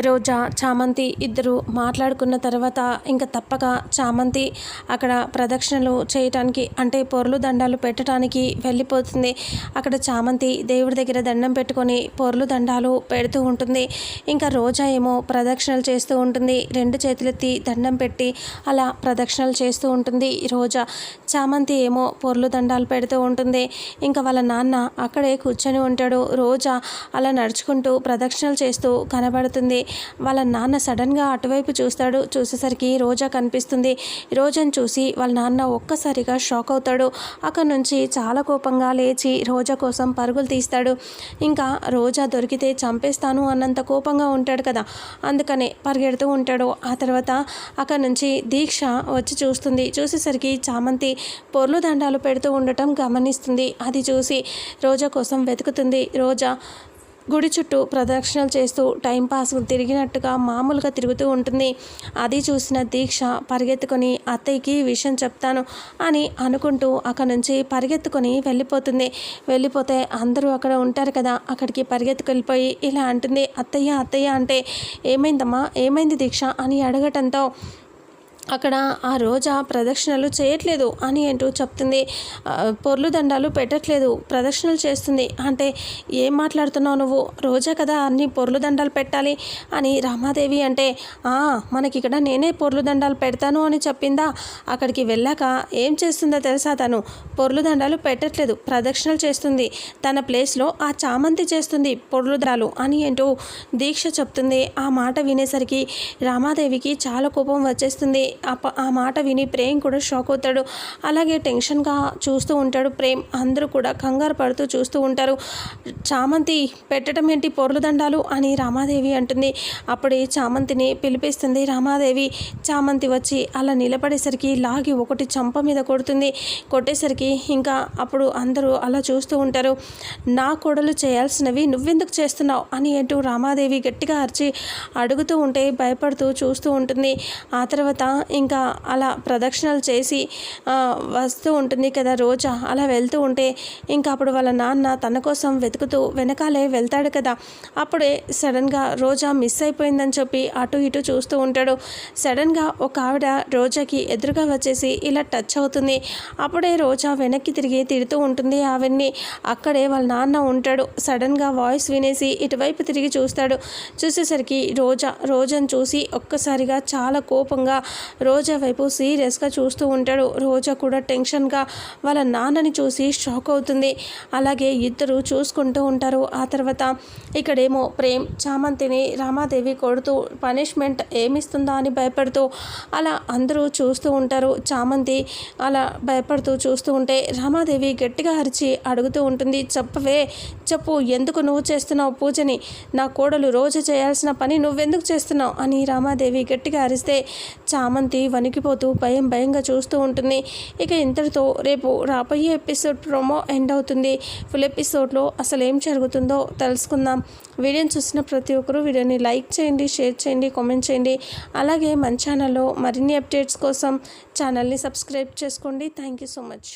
రోజా చామంతి ఇద్దరు మాట్లాడుకున్న తర్వాత ఇంకా తప్పక చామంతి అక్కడ ప్రదక్షిణలు చేయటానికి అంటే పొర్లు దండాలు పెట్టడానికి వెళ్ళిపోతుంది. అక్కడ చామంతి దేవుడి దగ్గర దండం పెట్టుకొని పొర్లు దండాలు పెడుతూ ఉంటుంది. ఇంకా రోజా ఏమో ప్రదక్షిణలు చేస్తూ ఉంటుంది. రెండు చేతులెత్తి దండం పెట్టి అలా ప్రదక్షిణలు చేస్తూ ఉంటుంది రోజా. చామంతి ఏమో పొర్లు దండాలు పెడుతూ ఉంటుంది. ఇంకా వాళ్ళ నాన్న అక్కడే కూర్చొని ఉంటాడు. రోజా అలా నడుచుకుంటూ ప్రదక్షిణలు చేస్తూ కనబడుతుంది. వాళ్ళ నాన్న సడన్గా అటువైపు చూస్తాడు. చూసేసరికి రోజా కనిపిస్తుంది. రోజాను చూసి వాళ్ళ నాన్న ఒక్కసారిగా షాక్ అవుతాడు. అక్కడ నుంచి చాలా కోపంగా లేచి రోజా కోసం పరుగులు తీస్తాడు. ఇంకా రోజా దొరికితే చంపేస్తాను అన్నంత కోపంగా ఉంటాడు కదా, అందుకనే పరిగెడుతూ ఉంటాడు. ఆ తర్వాత అక్కడ నుంచి దీక్ష వచ్చి చూస్తుంది. చూసేసరికి చామంతి పొర్లు దండాలు పెడుతూ ఉండటం గమనిస్తుంది. అది చూసి రోజా కోసం వెతుకుతుంది. రోజా గుడి చుట్టూ ప్రదక్షిణలు చేస్తూ టైంపాస్ తిరిగినట్టుగా మామూలుగా తిరుగుతూ ఉంటుంది. అది చూసిన దీక్ష పరిగెత్తుకొని అత్తయ్యకి విషయం చెప్తాను అని అనుకుంటూ అక్కడ నుంచి పరిగెత్తుకొని వెళ్ళిపోతుంది. వెళ్ళిపోతే అందరూ అక్కడ ఉంటారు కదా, అక్కడికి పరిగెత్తుకెళ్ళిపోయి ఇలా అంటుంది, అత్తయ్య అత్తయ్య అంటే ఏమైందమ్మా ఏమైంది దీక్ష అని అడగటంతో అక్కడ ఆ రోజా ప్రదక్షిణలు చేయట్లేదు అని అంటూ చెప్తుంది. పొర్లు దండాలు పెట్టట్లేదు, ప్రదక్షిణలు చేస్తుంది. అంటే ఏం మాట్లాడుతున్నావు నువ్వు, రోజా కదా అన్ని పొర్లు దండాలు పెట్టాలి అని రామాదేవి అంటే, మనకి ఇక్కడ నేనే పొర్లు దండాలు పెడతాను అని చెప్పిందా. అక్కడికి వెళ్ళాక ఏం చేస్తుందో తెలుసా, తను పొర్లు దండాలు పెట్టట్లేదు, ప్రదక్షిణలు చేస్తుంది. తన ప్లేస్లో ఆ చామంతి చేస్తుంది పొర్లు దండాలు అని అంటూ దీక్ష చెప్తుంది. ఆ మాట వినేసరికి రామాదేవికి చాలా కోపం వచ్చేస్తుంది. ఆ మాట విని ప్రేమ్ కూడా షాక్ అవుతాడు. అలాగే టెన్షన్గా చూస్తూ ఉంటాడు ప్రేమ్. అందరూ కూడా కంగారు పడుతూ చూస్తూ ఉంటారు. చామంతి పెట్టడం ఏంటి పొర్లు దండాలు అని రామాదేవి అంటుంది. అప్పుడే చామంతిని పిలిపిస్తుంది రామాదేవి. చామంతి వచ్చి అలా నిలబడేసరికి లాగి ఒకటి చంప మీద కొడుతుంది. కొట్టేసరికి ఇంకా అప్పుడు అందరూ అలా చూస్తూ ఉంటారు. నా కోడలు చేయాల్సినవి నువ్వెందుకు చేస్తున్నావు అని అంటూ రామాదేవి గట్టిగా అరిచి అడుగుతూ ఉంటే భయపడుతూ చూస్తూ ఉంటుంది. ఆ తర్వాత ఇంకా అలా ప్రదక్షిణలు చేసి వస్తూ ఉంటుంది కదా రోజా. అలా వెళ్తూ ఉంటే ఇంకా అప్పుడు వాళ్ళ నాన్న తన కోసం వెతుకుతూ వెనకాలే వెళ్తాడు కదా. అప్పుడే సడన్గా రోజా మిస్ అయిపోయిందని చెప్పి అటు ఇటు చూస్తూ ఉంటాడు. సడన్గా ఒక ఆవిడ రోజాకి ఎదురుగా వచ్చేసి ఇలా టచ్ అవుతుంది. అప్పుడే రోజా వెనక్కి తిరిగి తిడుతూ ఉంటుంది ఆవిడ్ని. అక్కడే వాళ్ళ నాన్న ఉంటాడు. సడన్గా వాయిస్ వినేసి ఇటువైపు తిరిగి చూస్తాడు. చూసేసరికి రోజాను చూసి ఒక్కసారిగా చాలా కోపంగా రోజా వైపు సీరియస్గా చూస్తూ ఉంటాడు. రోజా కూడా టెన్షన్గా వాళ్ళ నాన్నని చూసి షాక్ అవుతుంది. అలాగే ఇద్దరు చూసుకుంటూ ఉంటారు. ఆ తర్వాత ఇక్కడేమో ప్రేమ్ చామంతిని రామాదేవి కొడుతూ పనిష్మెంట్ ఏమిస్తుందా అని భయపడుతూ అలా అందరూ చూస్తూ ఉంటారు. చామంతి అలా భయపడుతూ చూస్తూ ఉంటే రామాదేవి గట్టిగా అరిచి అడుగుతూ ఉంటుంది, చెప్పు ఎందుకు నువ్వు చేస్తున్నావు పూజని, నా కోడలు రోజు చేయాల్సిన పని నువ్వెందుకు చేస్తున్నావు అని రామాదేవి గట్టిగా అరిస్తే చామంతి వణికిపోతూ భయంగా చూస్తూ ఉంటుంది. ఇక ఇంతటితో రేపు రాబోయే ఎపిసోడ్ ప్రోమో ఎండ్ అవుతుంది. ఫుల్ ఎపిసోడ్లో అసలు ఏం జరుగుతుందో తెలుసుకుందాం. వీడియోని చూసిన ప్రతి ఒక్కరూ వీడియోని లైక్ చేయండి, షేర్ చేయండి, కామెంట్ చేయండి. అలాగే మన ఛానల్లో మరిన్ని అప్డేట్స్ కోసం ఛానల్ని సబ్స్క్రైబ్ చేసుకోండి. Thank you so much.